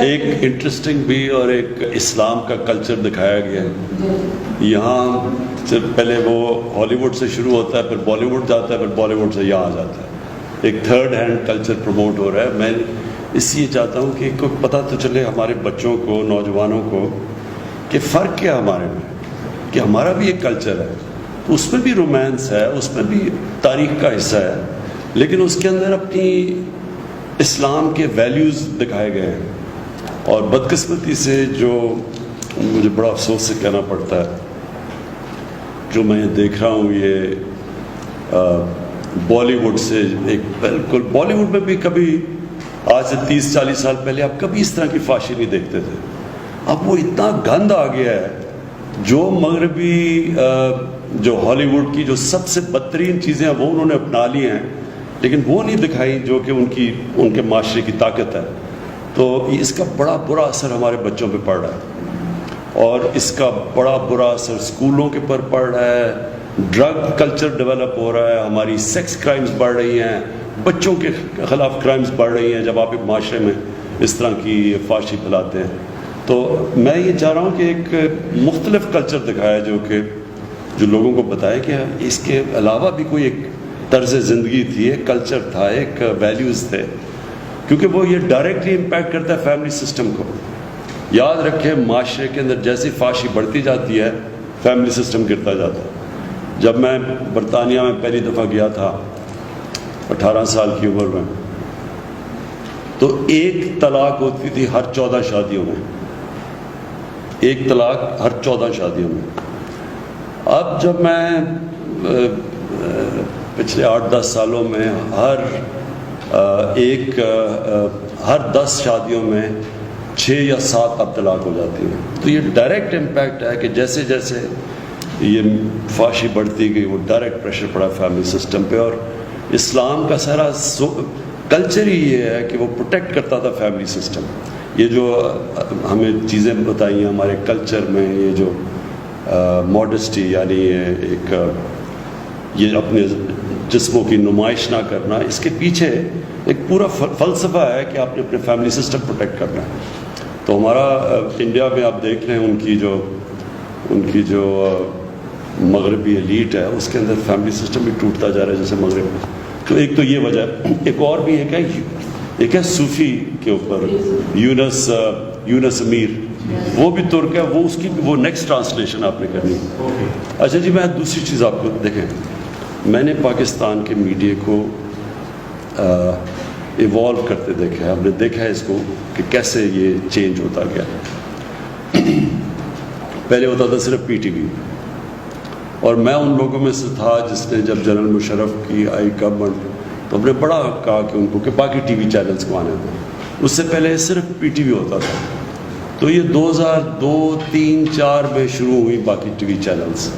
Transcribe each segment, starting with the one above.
ایک انٹرسٹنگ بھی اور ایک اسلام کا کلچر دکھایا گیا ہے. یہاں صرف پہلے وہ ہالی ووڈ سے شروع ہوتا ہے، پھر بالی ووڈ جاتا ہے، پھر بالی ووڈ سے یہاں آ جاتا ہے. ایک تھرڈ ہینڈ کلچر پروموٹ ہو رہا ہے. میں اس لیے چاہتا ہوں کہ کوئی پتہ تو چلے ہمارے بچوں کو، نوجوانوں کو، کہ فرق کیا ہمارے میں، کہ ہمارا بھی ایک کلچر ہے، اس میں بھی رومانس ہے، اس میں بھی تاریخ کا حصہ ہے، لیکن اس کے اندر اپنی اسلام کے ویلیوز دکھائے گئے ہیں. اور بدقسمتی سے جو مجھے بڑا افسوس سے کہنا پڑتا ہے، جو میں دیکھ رہا ہوں یہ بالی ووڈ سے ایک بالکل، بالی ووڈ میں بھی کبھی آج سے 30-40 سال پہلے آپ کبھی اس طرح کی فحاشی نہیں دیکھتے تھے. اب وہ اتنا گند آ گیا ہے. جو مغربی جو ہالی ووڈ کی جو سب سے بدترین چیزیں ہیں وہ انہوں نے اپنا لی ہیں، لیکن وہ نہیں دکھائی جو کہ ان کے معاشرے کی طاقت ہے. تو اس کا بڑا برا اثر ہمارے بچوں پہ پڑ رہا ہے، اور اس کا بڑا برا اثر اسکولوں کے پر پڑ رہا ہے. ڈرگ کلچر ڈیولپ ہو رہا ہے، ہماری سیکس کرائمز بڑھ رہی ہیں، بچوں کے خلاف کرائمز بڑھ رہی ہیں جب آپ ایک معاشرے میں اس طرح کی فحاشی پھیلاتے ہیں. تو میں یہ چاہ رہا ہوں کہ ایک مختلف کلچر دکھایا جو لوگوں کو بتائے کہ اس کے علاوہ بھی کوئی ایک طرز زندگی تھی، ایک کلچر تھا، ایک ویلیوز تھے، کیونکہ وہ یہ ڈائریکٹلی امپیکٹ کرتا ہے فیملی سسٹم کو. یاد رکھیں معاشرے کے اندر جیسی فحاشی بڑھتی جاتی ہے، فیملی سسٹم گرتا جاتا ہے. جب میں برطانیہ میں پہلی دفعہ گیا تھا 18 سال کی عمر میں، تو ایک طلاق ہوتی تھی ہر 14 شادیوں میں، ایک طلاق ہر 14 شادیوں میں. اب جب میں پچھلے 8-10 سالوں میں ہر 10 شادیوں میں 6 یا 7 اب طلاق ہو جاتی ہیں. تو یہ ڈائریکٹ امپیکٹ ہے کہ جیسے جیسے یہ فحاشی بڑھتی گئی، وہ ڈائریکٹ پریشر پڑا فیملی سسٹم پہ. اور اسلام کا سارا کلچر ہی یہ ہے کہ وہ پروٹیکٹ کرتا تھا فیملی سسٹم. یہ جو ہمیں چیزیں بتائی ہیں ہمارے کلچر میں، یہ جو ماڈسٹی، یعنی یہ اپنے جسموں کی نمائش نہ کرنا، اس کے پیچھے ایک پورا فلسفہ ہے کہ آپ نے اپنے فیملی سسٹم پروٹیکٹ کرنا ہے. تو ہمارا انڈیا میں آپ دیکھ رہے ہیں ان کی جو مغربی ایلیٹ ہے، اس کے اندر فیملی سسٹم بھی ٹوٹتا جا رہا ہے جیسے مغرب میں. تو ایک تو یہ وجہ ہے. ایک اور بھی ایک ہے صوفی کے اوپر، یونس امیر، وہ بھی ترک ہے، وہ اس کی وہ نیکسٹ ٹرانسلیشن آپ نے کرنی. اچھا جی، میں دوسری چیز آپ کو دیکھیں، میں نے پاکستان کے میڈیا کو ایوالو کرتے دیکھا ہے. ہم نے دیکھا ہے اس کو کہ کیسے یہ چینج ہوتا گیا. پہلے ہوتا تھا صرف پی ٹی وی، اور میں ان لوگوں میں سے تھا جس نے جب جنرل مشرف کی آئی گورنمنٹ تو ہم نے بڑا کہا کہ ان کو کہ باقی ٹی وی چینلز کو آنے دیں. اس سے پہلے صرف پی ٹی وی ہوتا تھا. تو یہ 2002, 3, 4 میں شروع ہوئی باقی ٹی وی چینلز،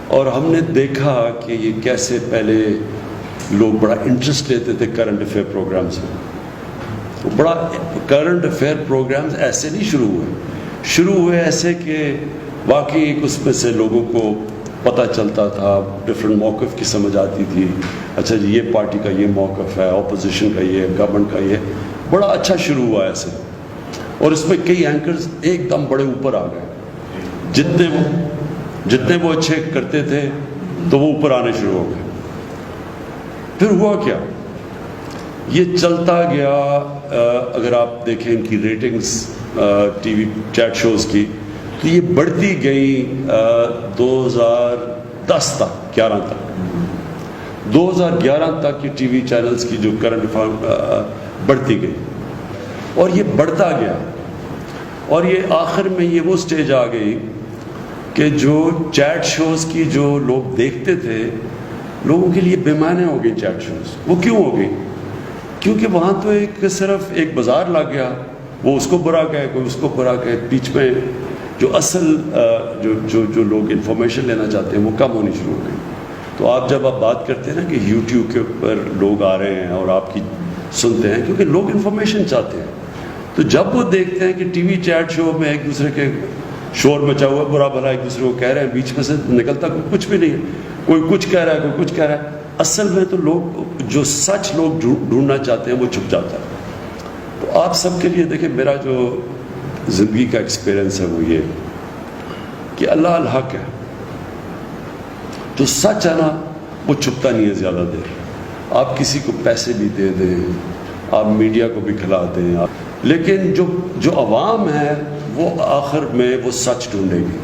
اور ہم نے دیکھا کہ یہ کیسے پہلے لوگ بڑا انٹرسٹ لیتے تھے کرنٹ افیئر پروگرامز میں. بڑا کرنٹ افیئر پروگرامز ایسے نہیں شروع ہوئے ایسے کہ واقعی ایک اس میں سے لوگوں کو پتہ چلتا تھا، ڈفرینٹ موقف کی سمجھ آتی تھی. اچھا جی، یہ پارٹی کا یہ موقف ہے، اپوزیشن کا یہ، گورنمنٹ کا یہ. بڑا اچھا شروع ہوا ایسے، اور اس میں کئی اینکرز ایک دم بڑے اوپر آ گئے. جتنے وہ اچھے کرتے تھے تو وہ اوپر آنے شروع ہو گئے. پھر ہوا کیا، یہ چلتا گیا. اگر آپ دیکھیں ان کی ratings TV chat shows کی، تو یہ بڑھتی گئی 2010 تک، 2011 تک یہ ٹی وی چینلز کی جو کرنٹ افیئر بڑھتی گئی، اور یہ بڑھتا گیا. اور یہ آخر میں یہ وہ سٹیج آ گئی کہ جو چیٹ شوز کی جو لوگ دیکھتے تھے، لوگوں کے لیے بے معنی ہو گئی چیٹ شوز. وہ کیوں ہو گئی؟ کیونکہ وہاں تو صرف ایک بازار لگ گیا، وہ اس کو برا کہے، کوئی اس کو برا کہے. بیچ میں جو اصل جو لوگ انفارمیشن لینا چاہتے ہیں وہ کم ہونی شروع ہو گئی. تو آپ جب بات کرتے ہیں نا کہ یوٹیوب کے اوپر لوگ آ رہے ہیں اور آپ کی سنتے ہیں، کیونکہ لوگ انفارمیشن چاہتے ہیں. تو جب وہ دیکھتے ہیں کہ ٹی وی چیٹ شو میں ایک دوسرے کے شور مچا ہوا، برا بھلا ایک دوسرے کو کہہ رہے ہیں، بیچ میں سے نکلتا کچھ بھی نہیں ہے، کوئی کچھ کہہ رہا ہے، کوئی کچھ کہہ رہا ہے. اصل میں تو لوگ جو سچ لوگ ڈھونڈنا چاہتے ہیں وہ چھپ جاتا ہے. تو تو آپ سب کے لیے دیکھیں میرا جو زندگی کا ایکسپیرئنس ہے وہ یہ کہ اللہ الحق ہے، تو سچ ہے نا وہ چھپتا نہیں ہے زیادہ دیر. آپ کسی کو پیسے بھی دے دیں، آپ میڈیا کو بھی کھلا دیں، لیکن جو عوام ہے وہ آخر میں وہ سچ ڈھونڈے گی.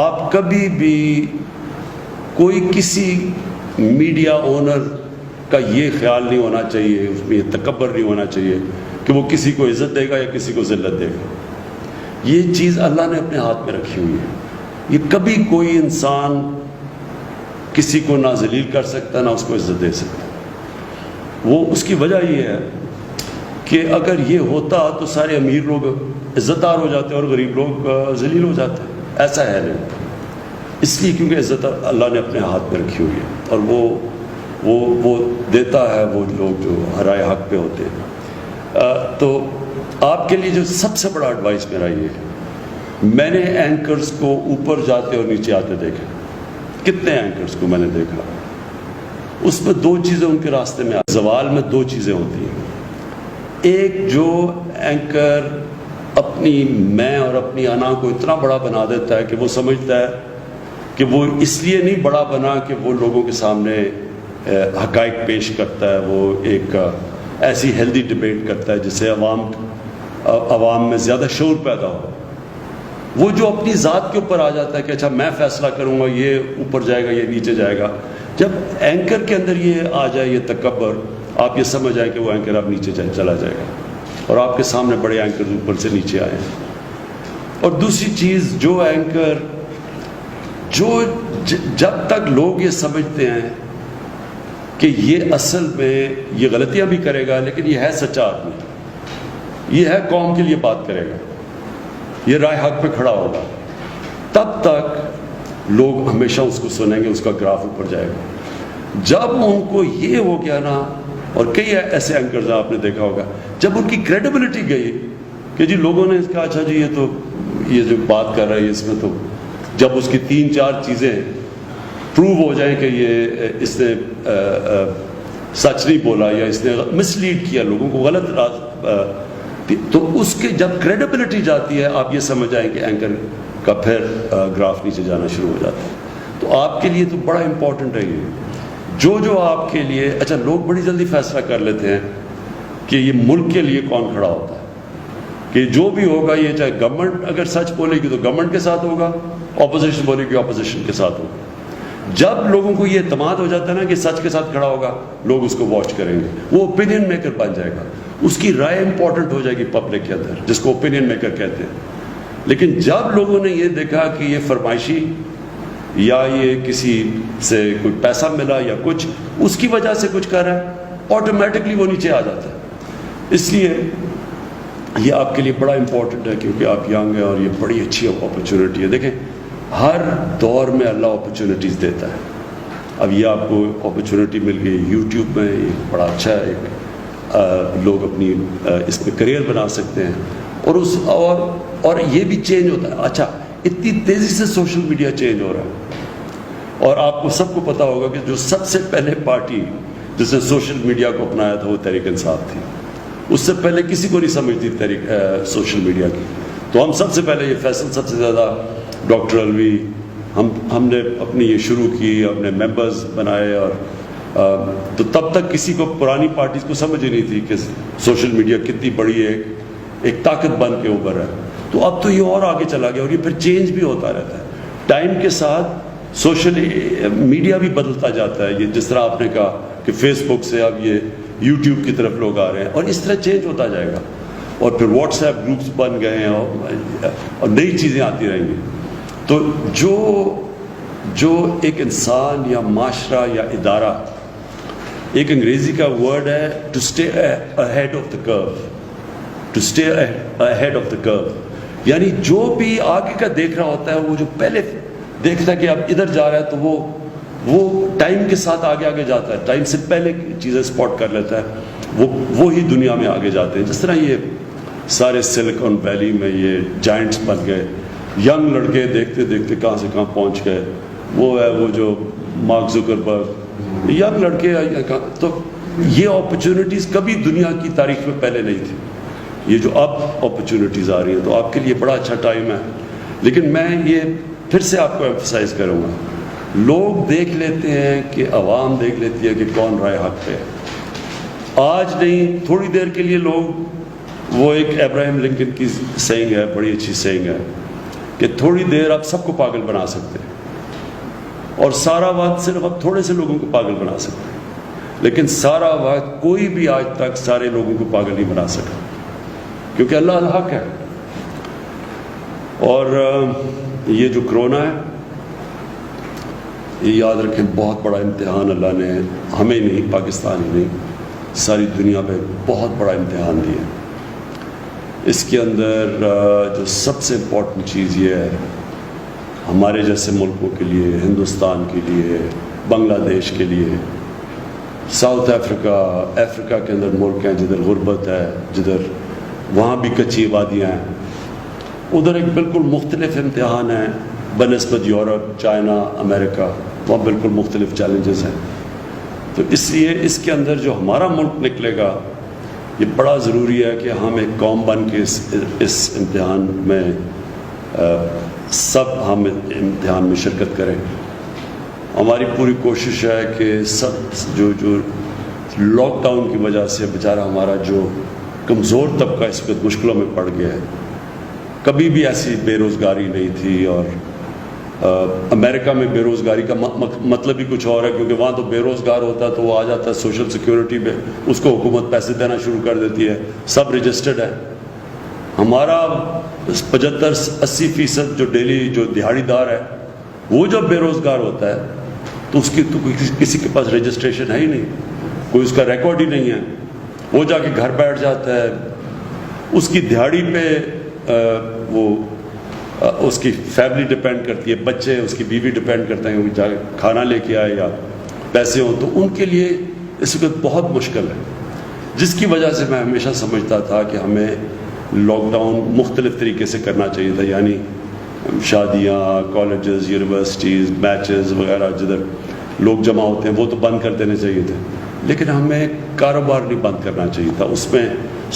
آپ کبھی بھی کوئی کسی میڈیا اونر کا یہ خیال نہیں ہونا چاہیے، اس میں یہ تکبر نہیں ہونا چاہیے کہ وہ کسی کو عزت دے گا یا کسی کو ذلت دے گا. یہ چیز اللہ نے اپنے ہاتھ میں رکھی ہوئی ہے. یہ کبھی کوئی انسان کسی کو نہ ذلیل کر سکتا نہ اس کو عزت دے سکتا. وہ اس کی وجہ یہ ہے کہ اگر یہ ہوتا تو سارے امیر لوگ عزت دار ہو جاتے اور غریب لوگ ذلیل ہو جاتے. ایسا ہے نہیں، اس لیے کیونکہ عزت اللہ نے اپنے ہاتھ میں رکھی ہوئی ہے اور وہ دیتا ہے وہ لوگ جو رائے حق پہ ہوتے ہیں. تو آپ کے لیے جو سب سے بڑا ایڈوائس میرا یہ ہے، میں نے اینکرز کو اوپر جاتے اور نیچے آتے دیکھا. کتنے اینکرز کو میں نے دیکھا، اس میں دو چیزیں ان کے راستے میں زوال میں دو چیزیں ہوتی ہیں. ایک جو اینکر اپنی میں اور اپنی انا کو اتنا بڑا بنا دیتا ہے کہ وہ سمجھتا ہے کہ وہ اس لیے نہیں بڑا بنا کہ وہ لوگوں کے سامنے حقائق پیش کرتا ہے، وہ ایک ایسی ہیلدی ڈبیٹ کرتا ہے جس سے عوام میں زیادہ شعور پیدا ہو. وہ جو اپنی ذات کے اوپر آ جاتا ہے کہ اچھا میں فیصلہ کروں گا، یہ اوپر جائے گا یہ نیچے جائے گا. جب اینکر کے اندر یہ آ جائے یہ تکبر، آپ یہ سمجھ جائیں کہ وہ اینکر اب نیچے چلا جائے گا اور آپ کے سامنے بڑے اینکر اوپر سے نیچے آئے ہیں. اور دوسری چیز، جو اینکر جب تک لوگ یہ سمجھتے ہیں کہ یہ اصل میں یہ غلطیاں بھی کرے گا لیکن یہ ہے سچا آدمی، یہ ہے قوم کے لیے بات کرے گا، یہ رائے حق پہ کھڑا ہوگا، تب تک لوگ ہمیشہ اس کو سنیں گے، اس کا گراف اوپر جائے گا. جب ان کو یہ ہو گیا نا، اور کئی ایسے اینکرز آپ نے دیکھا ہوگا، جب ان کی کریڈیبلٹی گئی کہ جی لوگوں نے کہا اچھا جی یہ جو بات کر رہا ہے اس میں تو، جب اس کی 3-4 چیزیں پروو ہو جائیں کہ یہ اس نے سچ نہیں بولا یا اس نے مس لیڈ کیا لوگوں کو، غلط تو اس کے جب کریڈیبلٹی جاتی ہے آپ یہ سمجھ آئیں کہ اینکر کا پھر گراف نیچے جانا شروع ہو جاتا ہے. تو آپ کے لیے تو بڑا امپورٹنٹ ہے یہ جو آپ کے لیے. اچھا لوگ بڑی جلدی فیصلہ کر لیتے ہیں کہ یہ ملک کے لیے کون کھڑا ہوتا ہے، کہ جو بھی ہوگا یہ چاہے گورنمنٹ اگر سچ بولے گی تو گورنمنٹ کے ساتھ ہوگا، اپوزیشن بولے گی اپوزیشن کے ساتھ ہوگا. جب لوگوں کو یہ اعتماد ہو جاتا ہے نا کہ سچ کے ساتھ کھڑا ہوگا، لوگ اس کو واچ کریں گے، وہ اوپینین میکر بن جائے گا، اس کی رائے امپورٹنٹ ہو جائے گی پبلک کے اندر، جس کو اوپینین میکر کہتے ہیں. لیکن جب لوگوں نے یہ دیکھا کہ یہ فرمائشی یا یہ کسی سے کوئی پیسہ ملا یا کچھ اس کی وجہ سے کچھ کر رہا ہے، آٹومیٹکلی وہ نیچے آ جاتا ہے. اس لیے یہ آپ کے لیے بڑا امپورٹنٹ ہے کیونکہ آپ ینگ ہیں اور یہ بڑی اچھی اپرچونٹی ہے. دیکھیں ہر دور میں اللہ اپرچونٹیز دیتا ہے. اب یہ آپ کو اپرچونٹی مل گئی یوٹیوب میں، یہ بڑا اچھا ہے، ایک لوگ اپنی اس میں کریئر بنا سکتے ہیں اور یہ بھی چینج ہوتا ہے. اچھا اتنی تیزی سے سوشل میڈیا چینج ہو رہا ہے اور آپ کو سب کو پتا ہوگا کہ جو سب سے پہلے پارٹی جس نے سوشل میڈیا کو اپنایا تھا وہ تحریک انصاف تھی. اس سے پہلے کسی کو نہیں سمجھتی سوشل میڈیا کی. تو ہم سب سے پہلے یہ فیصل سب سے زیادہ ڈاکٹر الوی ہم نے اپنی یہ شروع کی، اپنے ممبرز بنائے، اور تو تب تک کسی کو پرانی پارٹیز کو سمجھ ہی نہیں تھی کہ سوشل میڈیا کتنی بڑی ایک طاقت بن کے اوپر ہے. تو اب تو یہ اور آگے چلا گیا اور یہ پھر چینج بھی ہوتا رہتا ہے. ٹائم کے ساتھ سوشل میڈیا بھی بدلتا جاتا ہے. یہ جس طرح آپ نے کہا کہ فیس بک سے اب یہ یوٹیوب کی طرف لوگ آ رہے ہیں اور اس طرح چینج ہوتا جائے گا. اور پھر واٹس ایپ گروپس بن گئے ہیں اور نئی چیزیں آتی رہیں گی. تو جو ایک انسان یا معاشرہ یا ادارہ، ایک انگریزی کا ورڈ ہے to stay ahead of the crowd, to stay ahead of the crowd, یعنی جو بھی آگے کا دیکھ رہا ہوتا ہے وہ جو پہلے دیکھتا ہے کہ اب ادھر جا رہا ہے تو وہ ٹائم کے ساتھ آگے جاتا ہے، ٹائم سے پہلے چیزیں اسپاٹ کر لیتا ہے، وہی دنیا میں آگے جاتے ہیں. جس طرح یہ سارے سلیکن ویلی میں یہ جائنٹس بن گئے، ینگ لڑکے دیکھتے دیکھتے کہاں سے کہاں پہنچ گئے. وہ ہے وہ جو مارک زکربرگ، ینگ لڑکے. تو یہ اپرچونٹیز کبھی دنیا کی تاریخ میں پہلے نہیں تھی. یہ جو اب اپرچونٹیز آ رہی ہیں تو آپ کے لیے بڑا اچھا ٹائم ہے. لیکن میں یہ پھر سے آپ کو ایمفسائز کروں گا, لوگ دیکھ لیتے ہیں کہ عوام دیکھ لیتی ہے کہ کون رائے حق پہ ہے. آج نہیں, تھوڑی دیر کے لیے لوگ, وہ ایک ابراہیم لنکن کی سینگ ہے, بڑی اچھی سینگ ہے کہ تھوڑی دیر آپ سب کو پاگل بنا سکتے ہیں اور سارا وقت صرف آپ تھوڑے سے لوگوں کو پاگل بنا سکتے ہیں. لیکن سارا وقت کوئی بھی آج تک سارے لوگوں کو پاگل نہیں بنا سکا, کیونکہ اللہ الحق ہے. اور یہ جو کرونا ہے, یہ یاد رکھیں بہت بڑا امتحان اللہ نے ہمیں نہیں, پاکستان ہی نہیں, ساری دنیا پہ بہت بڑا امتحان دیا. اس کے اندر جو سب سے امپورٹنٹ چیز یہ ہے, ہمارے جیسے ملکوں کے لیے, ہندوستان کے لیے, بنگلہ دیش کے لیے, ساؤتھ افریقہ کے اندر ملک ہیں جدھر غربت ہے, جدھر وہاں بھی کچی وادیاں ہیں, ادھر ایک بالکل مختلف امتحان ہے بنسبت یورپ, چائنا, امریکہ, وہاں بالکل مختلف چیلنجز ہیں. تو اس لیے اس کے اندر جو ہمارا ملک نکلے گا, یہ بڑا ضروری ہے کہ ہم ایک قوم بن کے اس امتحان میں سب ہم امتحان میں شرکت کریں. ہماری پوری کوشش ہے کہ سب جو لاک ڈاؤن کی وجہ سے بیچارہ ہمارا جو کمزور طبقہ اس وقت مشکلوں میں پڑ گیا ہے, کبھی بھی ایسی بے روزگاری نہیں تھی. اور امریکہ میں بے روزگاری کا مطلب ہی کچھ اور ہے, کیونکہ وہاں تو بے روزگار ہوتا ہے تو وہ آ جاتا ہے سوشل سیکیورٹی پہ, اس کو حکومت پیسے دینا شروع کر دیتی ہے, سب رجسٹرڈ ہے. ہمارا 75-80% جو ڈیلی جو دیہڑی دار ہے, وہ جب بے روزگار ہوتا ہے تو اس کی تو کسی کے پاس رجسٹریشن ہے ہی نہیں, کوئی اس کا ریکارڈ ہی نہیں ہے. وہ جا کے گھر بیٹھ جاتا ہے, اس کی دیہڑی پہ وہ اس کی فیملی ڈپینڈ کرتی ہے, بچے, اس کی بیوی ڈپینڈ کرتے ہیں کہ جا کے کھانا لے کے آئے یا پیسے ہوں, تو ان کے لیے اس وقت بہت مشکل ہے. جس کی وجہ سے میں ہمیشہ سمجھتا تھا کہ ہمیں لاک ڈاؤن مختلف طریقے سے کرنا چاہیے تھا, یعنی شادیاں, کالجز, یونیورسٹیز, میچز وغیرہ جدھر لوگ جمع ہوتے ہیں وہ تو بند کر دینے چاہیے تھے. لیکن ہمیں کاروبار نہیں بند کرنا چاہیے تھا, اس میں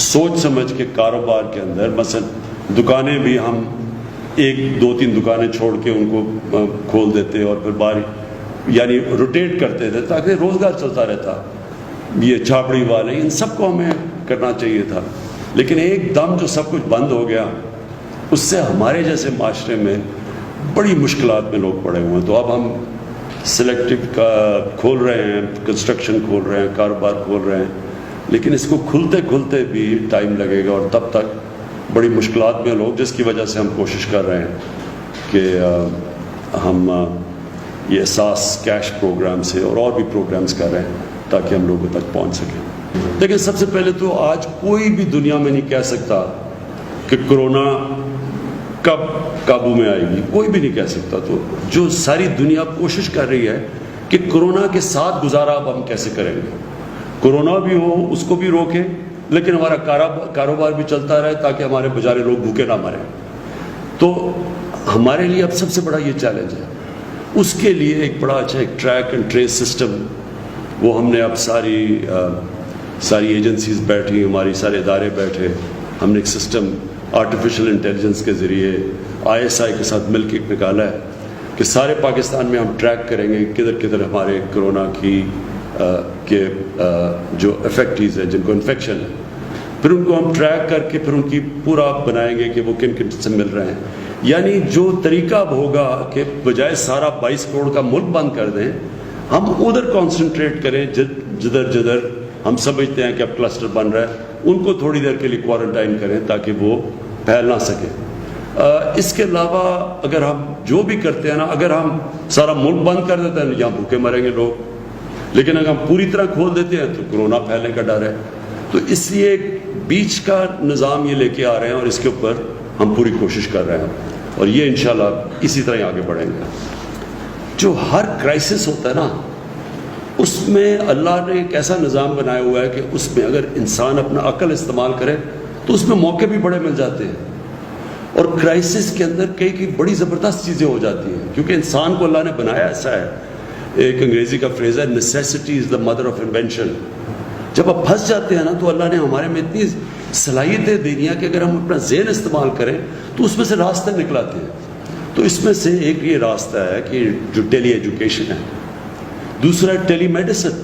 سوچ سمجھ کے کاروبار کے اندر, مثلا دکانیں بھی ہم 1-2-3 دکانیں چھوڑ کے ان کو کھول دیتے اور پھر یعنی روٹیٹ کرتے تھے تاکہ روزگار چلتا رہتا. یہ چھاپڑی والے, ان سب کو ہمیں کرنا چاہیے تھا. لیکن ایک دم جو سب کچھ بند ہو گیا, اس سے ہمارے جیسے معاشرے میں بڑی مشکلات میں لوگ پڑے ہوئے ہیں. تو اب ہم سلیکٹو کھول رہے ہیں, کنسٹرکشن کھول رہے ہیں, کاروبار کھول رہے ہیں, لیکن اس کو کھلتے کھلتے بھی ٹائم لگے گا اور تب تک بڑی مشکلات میں لوگ, جس کی وجہ سے ہم کوشش کر رہے ہیں کہ ہم یہ احساس کیش پروگرام سے اور بھی پروگرامز کر رہے ہیں تاکہ ہم لوگوں تک پہنچ سکیں. لیکن سب سے پہلے تو آج کوئی بھی دنیا میں نہیں کہہ سکتا کہ کرونا کب قابو میں آئے گی, کوئی بھی نہیں کہہ سکتا. تو جو ساری دنیا کوشش کر رہی ہے کہ کرونا کے ساتھ گزارا اب ہم کیسے کریں گے, کرونا بھی ہو اس کو بھی روکیں لیکن ہمارا کاروبار بھی چلتا رہے تاکہ ہمارے بیچارے لوگ بھوکے نہ مریں. تو ہمارے لیے اب سب سے بڑا یہ چیلنج ہے. اس کے لیے ایک بڑا اچھا ایک ٹریک اینڈ ٹریس سسٹم, وہ ہم نے اب ساری ایجنسیز بیٹھی, ہماری سارے ادارے بیٹھے, ہم نے ایک سسٹم آرٹیفیشل انٹیلیجنس کے ذریعے ISI کے ساتھ مل کے نکالا ہے کہ سارے پاکستان میں ہم ٹریک کریں گے کدھر کدھر ہمارے کرونا کے جو افیکٹیز ہیں, جن کو انفیکشن ہے, پھر ان کو ہم ٹریک کر کے پھر ان کی پورا بنائیں گے کہ وہ کن کن سے مل رہے ہیں. یعنی جو طریقہ اب ہوگا کہ بجائے سارا 22 کروڑ کا ملک بند کر دیں, ہم ادھر کانسنٹریٹ کریں جدھر ہم سمجھتے ہیں کہ اب کلسٹر بن رہا ہے, ان کو تھوڑی دیر کے لیے کوارنٹائن کریں تاکہ وہ پھیل نہ سکے. اس کے علاوہ اگر ہم جو بھی کرتے ہیں نا, اگر ہم سارا ملک بند کر دیتے ہیں یہاں بھوکے مریں گے لوگ, لیکن اگر ہم پوری طرح کھول دیتے ہیں تو کرونا پھیلنے کا ڈر ہے. تو اس لیے ایک بیچ کا نظام یہ لے کے آ رہے ہیں اور اس کے اوپر ہم پوری کوشش کر رہے ہیں اور یہ انشاءاللہ اسی طرح آگے بڑھیں گے. جو ہر کرائسس ہوتا ہے نا, اس میں اللہ نے ایک ایسا نظام بنایا ہوا ہے کہ اس میں اگر انسان اپنا عقل استعمال کرے تو اس میں موقع بھی بڑے مل جاتے ہیں. اور کرائسس کے اندر کئی بڑی زبردست چیزیں ہو جاتی ہیں, کیونکہ انسان کو اللہ نے بنایا ایسا ہے. ایک انگریزی کا فریز ہے, necessity is the mother of invention. جب آپ پھنس جاتے ہیں نا تو اللہ نے ہمارے میں صلاحیتیں دینی ہے کہ اگر ہم اپنا ذہن استعمال کریں تو اس میں سے راستہ نکلاتے ہیں. تو اس میں سے ایک یہ راستہ ہے کہ جو ٹیلی ایجوکیشن ہے، دوسرا ٹیلی میڈیسن،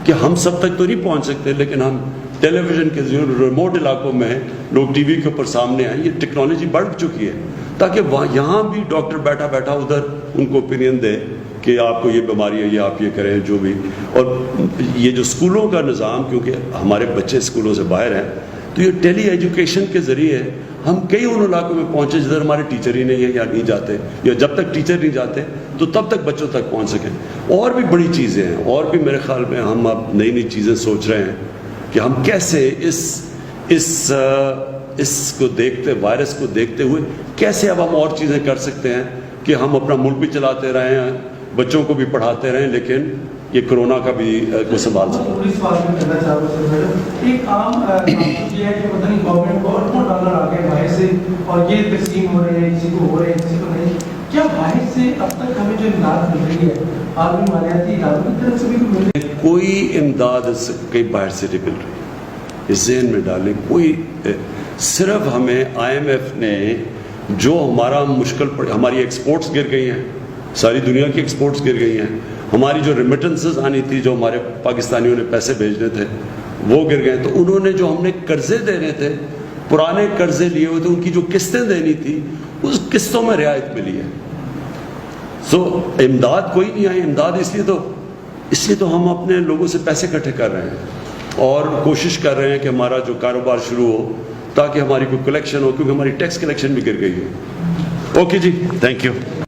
کہ ہم سب تک تو نہیں پہنچ سکتے لیکن ہم ٹیلی ویژن کے ذریعے ریموٹ علاقوں میں لوگ ٹی وی کے اوپر سامنے آئیں. یہ ٹیکنالوجی بڑھ چکی ہے تاکہ وہاں یہاں بھی ڈاکٹر بیٹھا بیٹھا ادھر ان کو اوپینین دے کہ آپ کو یہ بیماری ہے، یہ آپ یہ کریں جو بھی. اور یہ جو اسکولوں کا نظام، کیونکہ ہمارے بچے اسکولوں سے باہر ہیں، تو یہ ٹیلی ایجوکیشن کے ذریعے ہم کئی ان علاقوں میں پہنچے جدھر ہمارے ٹیچر ہی نہیں ہے یا نہیں جاتے، یا جب تک ٹیچر نہیں جاتے تو تب تک بچوں تک پہنچ سکیں. اور بھی بڑی چیزیں ہیں، اور بھی میرے خیال میں ہم اب نئی نئی چیزیں سوچ رہے ہیں کہ ہم کیسے اس کو دیکھتے، وائرس کو دیکھتے ہوئے کیسے اب ہم اور چیزیں کر سکتے ہیں کہ ہم اپنا ملک بھی چلاتے رہیں، بچوں کو بھی پڑھاتے رہیں، لیکن یہ کرونا کا بھی کو سنبھال سکیں. ایک عام یہ ہے کہ پتہ نہیں گورنمنٹ کو اربوں ڈالر آ گئے باہر سے اور یہ تقسیم ہو رہے ہیں، کسی کو ہو رہے ہیں کسی کو نہیں. کیا باہر سے اب تک ہمیں جو امداد مل رہی ہے عالمی مالیاتی اداروں کی طرف سے بھی مل رہی ہے؟ کوئی امداد کئی باہر سے نہیں مل رہی. اس ذہن میں ڈالیں، کوئی صرف ہمیں آئی ایم ایف نے جو ہمارا مشکل ہماری ایکسپورٹس گر گئی ہیں، ساری دنیا کی ایکسپورٹس گر گئی ہیں، ہماری جو ریمیٹنسز آنی تھی، جو ہمارے پاکستانیوں نے پیسے بھیجنے تھے وہ گر گئے. تو انہوں نے جو ہم نے قرضے دینے تھے، پرانے قرضے لیے ہوئے تھے، ان کی جو قسطیں دینی تھی اس قسطوں میں رعایت ملی ہے. سو امداد کوئی نہیں آئی. امداد اس لیے تو ہم اپنے لوگوں سے پیسے اکٹھے کر رہے ہیں اور کوشش کر رہے ہیں کہ ہمارا جو کاروبار شروع ہو تاکہ ہماری کوئی کلیکشن ہو، کیونکہ ہماری ٹیکس کلیکشن بھی گر گئی ہے. اوکے جی، تھینک یو.